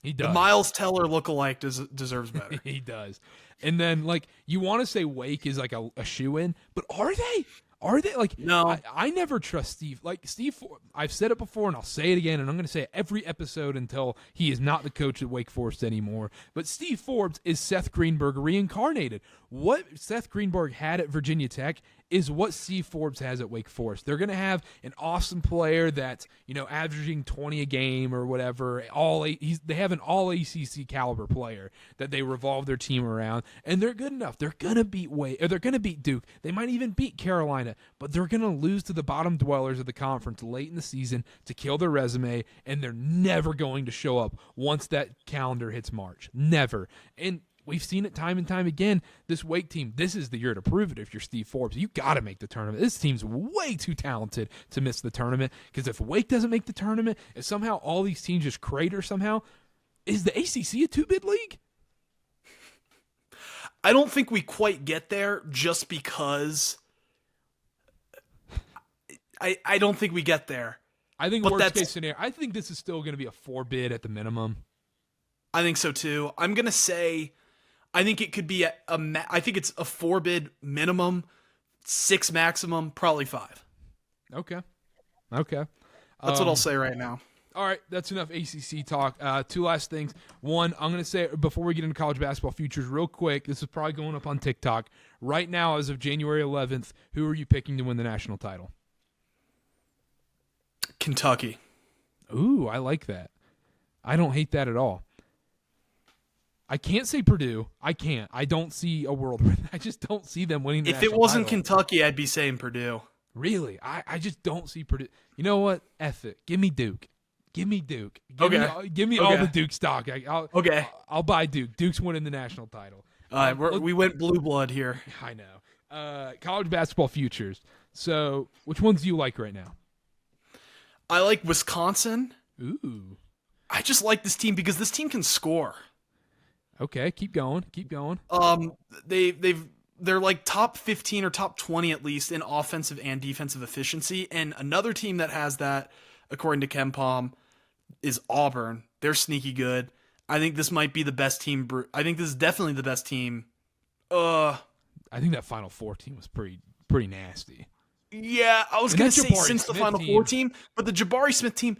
He does. The Miles Teller lookalike deserves better. He does. And then, like, you want to say Wake is like a shoe-in, but are they? Are they? Like, no. I never trust Steve. Like, Steve, I've said it before, and I'll say it again, and I'm going to say it every episode until he is not the coach at Wake Forest anymore. But Steve Forbes is Seth Greenberg reincarnated. What Seth Greenberg had at Virginia Tech is what Steve Forbes has at Wake Forest. They're going to have an awesome player that's, averaging 20 a game or whatever. They have an all ACC caliber player that they revolve their team around, and they're good enough. They're going to beat Wake, or they're going to beat Duke. They might even beat Carolina, but they're going to lose to the bottom dwellers of the conference late in the season to kill their resume, and they're never going to show up once that calendar hits March. Never. And we've seen it time and time again. This Wake team, this is the year to prove it if you're Steve Forbes. You got to make the tournament. This team's way too talented to miss the tournament, because if Wake doesn't make the tournament, if somehow all these teams just crater somehow, is the ACC a two-bid league? I don't think we quite get there just because I don't think we get there. I think worst case scenario, I think this is still going to be a 4-bid at the minimum. I think so too. I'm going to say I think it could be I think it's a 4-bid minimum, 6 maximum, probably 5. Okay. That's what I'll say right now. All right, that's enough ACC talk. 2 last things. One, I'm going to say before we get into college basketball futures real quick, this is probably going up on TikTok. Right now, as of January 11th, who are you picking to win the national title? Kentucky. Ooh, I like that. I don't hate that at all. I can't say Purdue. I can't. I don't see a world where I just don't see them winning the national title. If it wasn't Kentucky, I'd be saying Purdue. Really? I just don't see Purdue. You know what? F it. Give me Duke. Give me Duke. Give me all the Duke stock. I'll buy Duke. Duke's winning the national title. We went blue blood here. I know. College basketball futures. So, which ones do you like right now? I like Wisconsin. Ooh. I just like this team because this team can score. Okay, keep going. They're like top 15 or top 20 at least in offensive and defensive efficiency. And another team that has that, according to KenPom, is Auburn. They're sneaky good. I think this might be the best team. I think this is definitely the best team. I think that Final Four team was pretty nasty. Yeah, I was going to say Jabari since Smith the Final Four team, but the Jabari Smith team,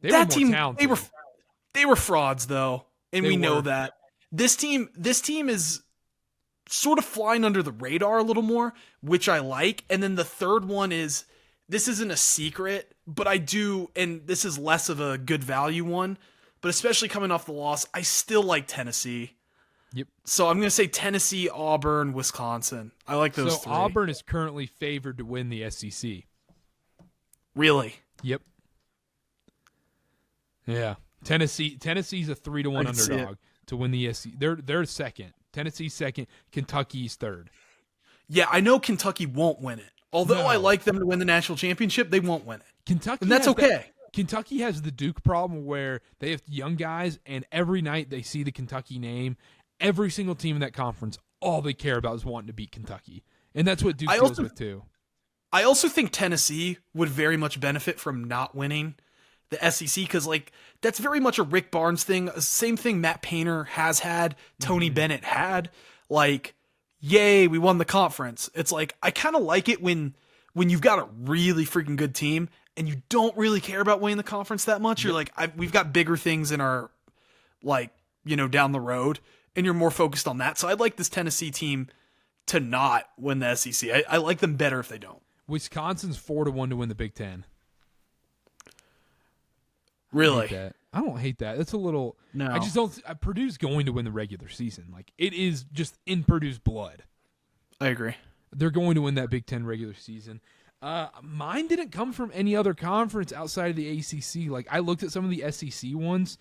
they were frauds though, and we know that. This team is sort of flying under the radar a little more, which I like. And then the third one is, this isn't a secret, but I do, and this is less of a good value one, but especially coming off the loss, I still like Tennessee. Yep. So I'm going to say Tennessee, Auburn, Wisconsin. I like those three. Auburn is currently favored to win the SEC. Really? Yep. Yeah. Tennessee's a 3-1 underdog to win the SEC. They're second. Tennessee's second. Kentucky's third. Yeah, I know Kentucky won't win it. Although I like them to win the national championship, they won't win it. Kentucky, and that's okay. Kentucky has the Duke problem where they have young guys, and every night they see the Kentucky name. Every single team in that conference, all they care about is wanting to beat Kentucky. And that's what Duke deals with too. I also think Tennessee would very much benefit from not winning the SEC because, like, that's very much a Rick Barnes thing. Same thing Matt Painter has had, Tony Bennett had. Like, yay, we won the conference. It's like, I kind of like it when you've got a really freaking good team and you don't really care about winning the conference that much. You're like, we've got bigger things in our, like, down the road. And you're more focused on that. So I'd like this Tennessee team to not win the SEC. I like them better if they don't. Wisconsin's 4-1 to win the Big Ten. Really? I don't hate that. That's a little. No. I just don't. Purdue's going to win the regular season. Like, it is just in Purdue's blood. I agree. They're going to win that Big Ten regular season. Mine didn't come from any other conference outside of the ACC. Like, I looked at some of the SEC ones.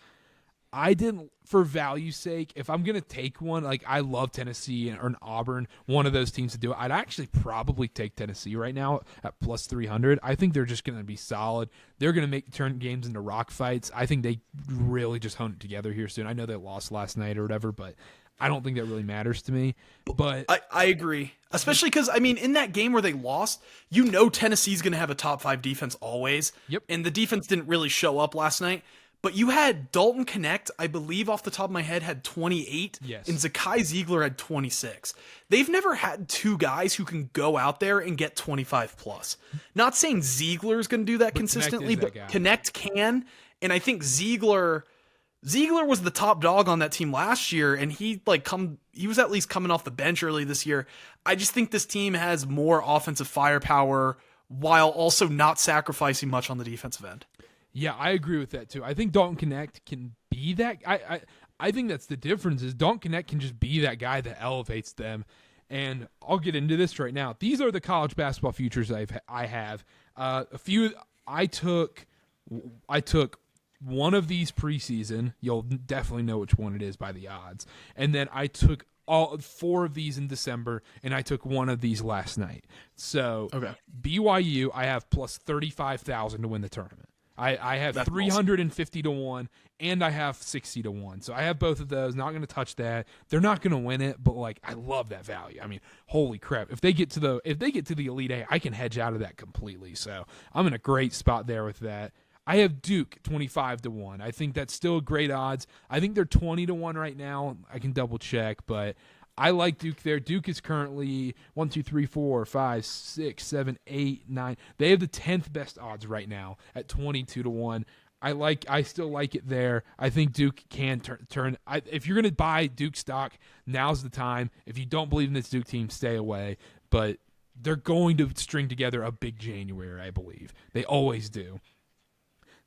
I didn't, for value's sake, if I'm going to take one, like, I love Tennessee or an Auburn, one of those teams to do it. I'd actually probably take Tennessee right now at plus 300. I think they're just going to be solid. They're going to turn games into rock fights. I think they really just hone it together here soon. I know they lost last night or whatever, but I don't think that really matters to me. But I agree. Especially because, in that game where they lost, Tennessee's going to have a top 5 defense always. Yep. And the defense didn't really show up last night. But you had Dalton Connect, I believe off the top of my head, had 28. Yes. And Zakai Ziegler had 26. They've never had two guys who can go out there and get 25 plus. Not saying Ziegler's going to do that consistently, but Connect can. And I think Ziegler was the top dog on that team last year, and he was at least coming off the bench early this year. I just think this team has more offensive firepower while also not sacrificing much on the defensive end. Yeah, I agree with that too. I think Dalton Connect can be that. I think that's the difference. Is Dalton Connect can just be that guy that elevates them. And I'll get into this right now. These are the college basketball futures I have. A few I took one of these preseason. You'll definitely know which one it is by the odds. And then I took all 4 of these in December, and I took one of these last night. So BYU, I have plus 35,000 to win the tournament. I have 350 to 1, and I have 60 to 1. So I have both of those. Not going to touch that. They're not going to win it, but I love that value. Holy crap! If they get to the Elite Eight, I can hedge out of that completely. So I'm in a great spot there with that. I have Duke 25 to 1. I think that's still great odds. I think they're 20 to 1 right now. I can double check, but I like Duke there. Duke is currently 1, 2, 3, 4, 5, 6, 7, 8, 9. They have the 10th best odds right now at 22 to 1. I still like it there. I think Duke can turn. If you're going to buy Duke stock, now's the time. If you don't believe in this Duke team, stay away. But they're going to string together a big January, I believe. They always do.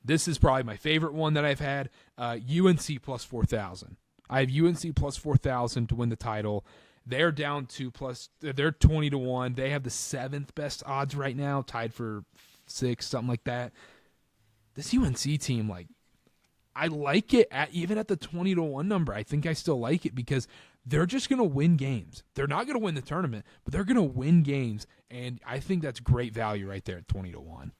This is probably my favorite one that I've had. UNC plus 4,000. I have UNC plus 4,000 to win the title. They're down to they're 20 to 1. They have the 7th best odds right now, tied for 6, something like that. This UNC team, I like it even at the 20 to 1 number. I think I still like it because they're just going to win games. They're not going to win the tournament, but they're going to win games. And I think that's great value right there at 20 to 1.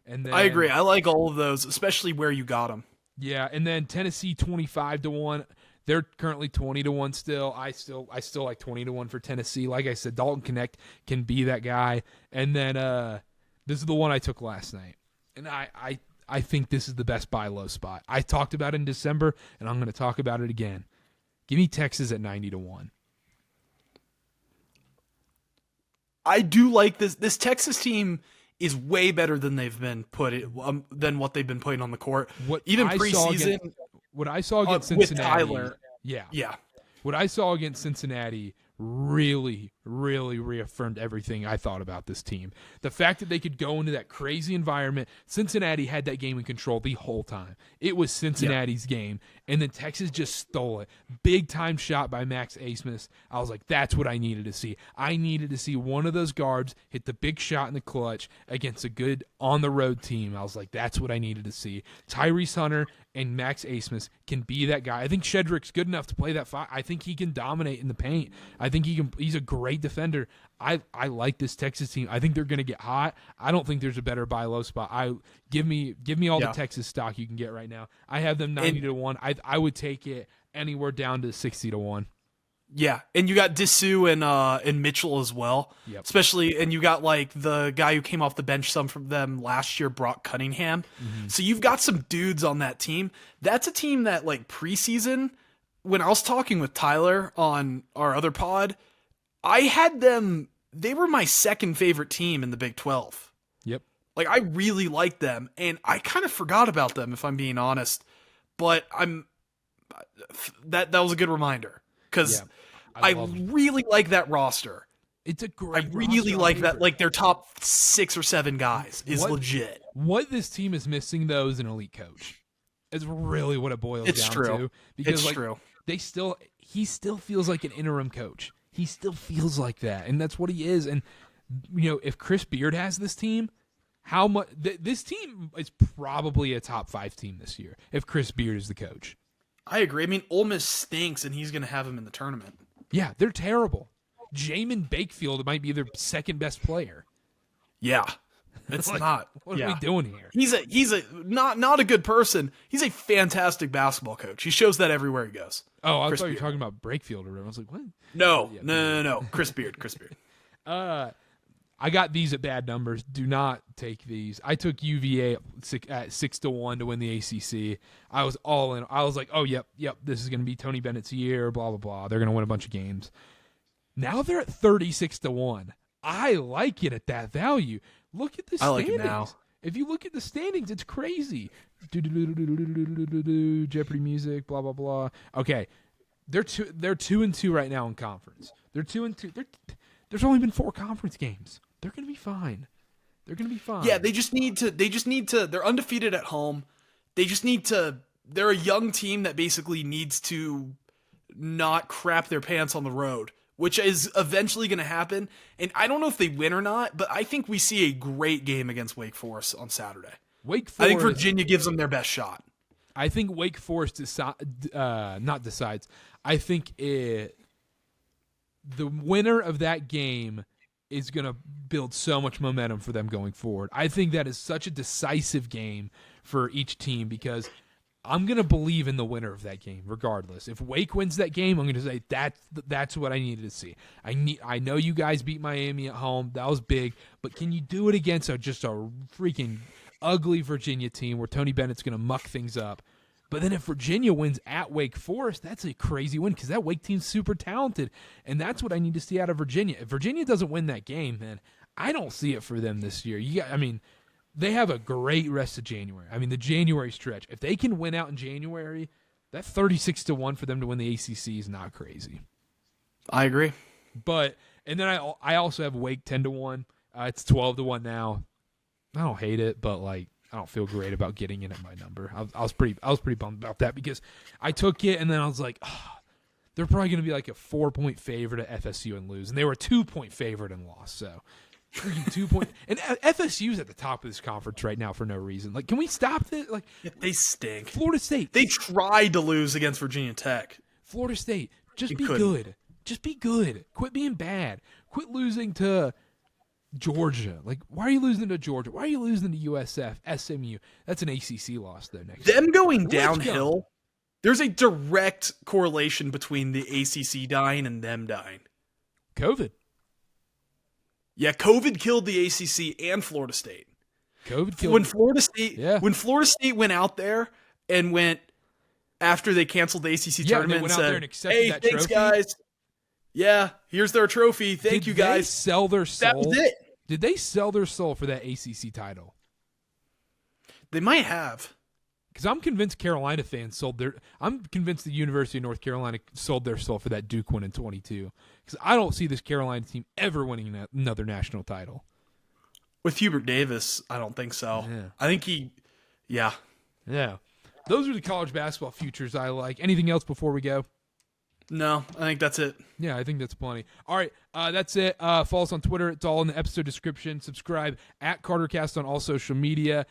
And then, I agree. I like all of those, especially where you got them. Yeah, and then Tennessee 25 to 1. They're currently 20 to 1 still. I still like 20 to 1 for Tennessee. Like I said, Dalton Connect can be that guy. And then this is the one I took last night. And I think this is the best buy low spot. I talked about it in December, and I'm going to talk about it again. Give me Texas at 90 to 1. I do like this. This Texas team is way better than they've been than what they've been putting on the court. Even preseason, what I saw against with Cincinnati, Tyler. Yeah. Yeah. What I saw against Cincinnati really, really reaffirmed everything I thought about this team. The fact that they could go into that crazy environment. Cincinnati had that game in control the whole time. It was Cincinnati's game, and then Texas just stole it. Big time shot by Max Asmus. I was like, that's what I needed to see. I needed to see one of those guards hit the big shot in the clutch against a good on-the-road team. I was like, that's what I needed to see. Tyrese Hunter and Max Asmus can be that guy. I think Shedrick's good enough to play that five. I think he can dominate in the paint. I think he's a great defender. I like this Texas team. I think they're going to get hot. I don't think there's a better buy low spot. Give me all the Texas stock you can get right now. I have them 90-1. I would take it anywhere down to 60-1. Yeah, and you got Dissou and Mitchell as well. Yep. Especially, and you got like the guy who came off the bench some from them last year, Brock Cunningham. Mm-hmm. So you've got some dudes on that team. That's a team that like preseason, when I was talking with Tyler on our other pod, I had them. They were my second favorite team in the Big 12. Yep. Like I really liked them, and I kind of forgot about them if I'm being honest. But that was a good reminder because. Yeah. I really like that roster. It's a great I really like that. Like their top 6 or 7 guys is legit. What this team is missing, though, is an elite coach. It's really what it boils down to. Because, it's true. He still feels like an interim coach. He still feels like that, and that's what he is. And if Chris Beard has this team, how much this team is probably a top 5 team this year if Chris Beard is the coach. I agree. I mean, Ole Miss stinks, and he's going to have him in the tournament. Yeah, they're terrible. Jamin Bakefield might be their second best player. Yeah, it's not. What are we doing here? He's a not a good person. He's a fantastic basketball coach. He shows that everywhere he goes. Oh, I thought you were talking about Bakefield or whatever. I was like, what? No. Chris Beard. I got these at bad numbers. Do not take these. I took UVA at 6-1 to win the ACC. I was all in. I was like, oh, yep, this is going to be Tony Bennett's year, blah, blah, blah. They're going to win a bunch of games. Now they're at 36-1. I like it at that value. Look at the standings. I like it now. If you look at the standings, it's crazy. Jeopardy music, blah, blah, blah. Okay, they're 2-2 right now in conference. They're 2-2. There's only been 4 conference games. They're going to be fine. Yeah, they just need to, they're undefeated at home. They're a young team that basically needs to not crap their pants on the road, which is eventually going to happen. And I don't know if they win or not, but I think we see a great game against Wake Forest on Saturday. I think Virginia gives them their best shot. I think Wake Forest not decides. I think the winner of that game is going to build so much momentum for them going forward. I think that is such a decisive game for each team because I'm going to believe in the winner of that game regardless. If Wake wins that game, I'm going to say that's what I needed to see. I know you guys beat Miami at home. That was big. But can you do it against just a freaking ugly Virginia team where Tony Bennett's going to muck things up? But then if Virginia wins at Wake Forest, that's a crazy win because that Wake team's super talented, and that's what I need to see out of Virginia. If Virginia doesn't win that game, man, I don't see it for them this year. They have a great rest of January. The January stretch. If they can win out in January, that 36-1 for them to win the ACC is not crazy. I agree. And then I also have Wake 10-1. It's 12-1 now. I don't hate it, but I don't feel great about getting in at my number. I was pretty bummed about that because I took it and then I was like, they're probably going to be like a 4-point favorite at FSU and lose, and they were a 2-point favorite and lost. So, freaking 2 point. And FSU's at the top of this conference right now for no reason. Can we stop this? They stink. Florida State. They tried to lose against Virginia Tech. Florida State. Just be good. Just be good. Quit being bad. Quit losing to Georgia. Why are you losing to Georgia? Why are you losing to USF, SMU? That's an ACC loss, though, next year. Them going downhill, there's a direct correlation between the ACC dying and them dying. COVID. Yeah, COVID killed the ACC and Florida State. COVID killed when Florida State went out there and went after they canceled the ACC tournament and said, "Hey, thanks guys. Yeah, here's their trophy. Thank you guys." Did they sell their soul? That was it. Did they sell their soul for that ACC title? They might have. Because I'm convinced Carolina fans I'm convinced the University of North Carolina sold their soul for that Duke win in 22. Because I don't see this Carolina team ever winning another national title. With Hubert Davis, I don't think so. Yeah. I think yeah. Those are the college basketball futures I like. Anything else before we go? No, I think that's it. Yeah, I think that's plenty. All right, that's it. Follow us on Twitter. It's all in the episode description. Subscribe at CarterCast on all social media.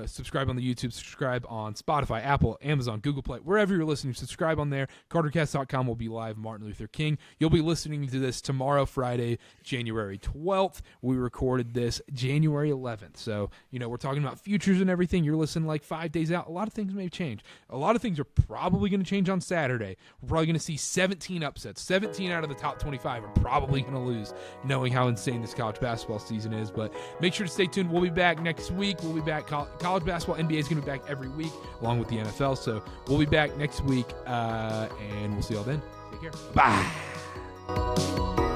Subscribe on the YouTube. Subscribe on Spotify, Apple, Amazon, Google Play. Wherever you're listening, subscribe on there. CarterCast.com will be live. Martin Luther King. You'll be listening to this tomorrow, Friday, January 12th. We recorded this January 11th. So, we're talking about futures and everything. You're listening like 5 days out. A lot of things may change. A lot of things are probably going to change on Saturday. We're probably going to see 17 upsets. 17 out of the top 25 are probably going to lose, knowing how insane this college basketball season is. But make sure to stay tuned. We'll be back next week. We'll be back. College basketball, NBA is going to be back every week, along with the NFL. So we'll be back next week, and we'll see y'all then. Take care. Bye.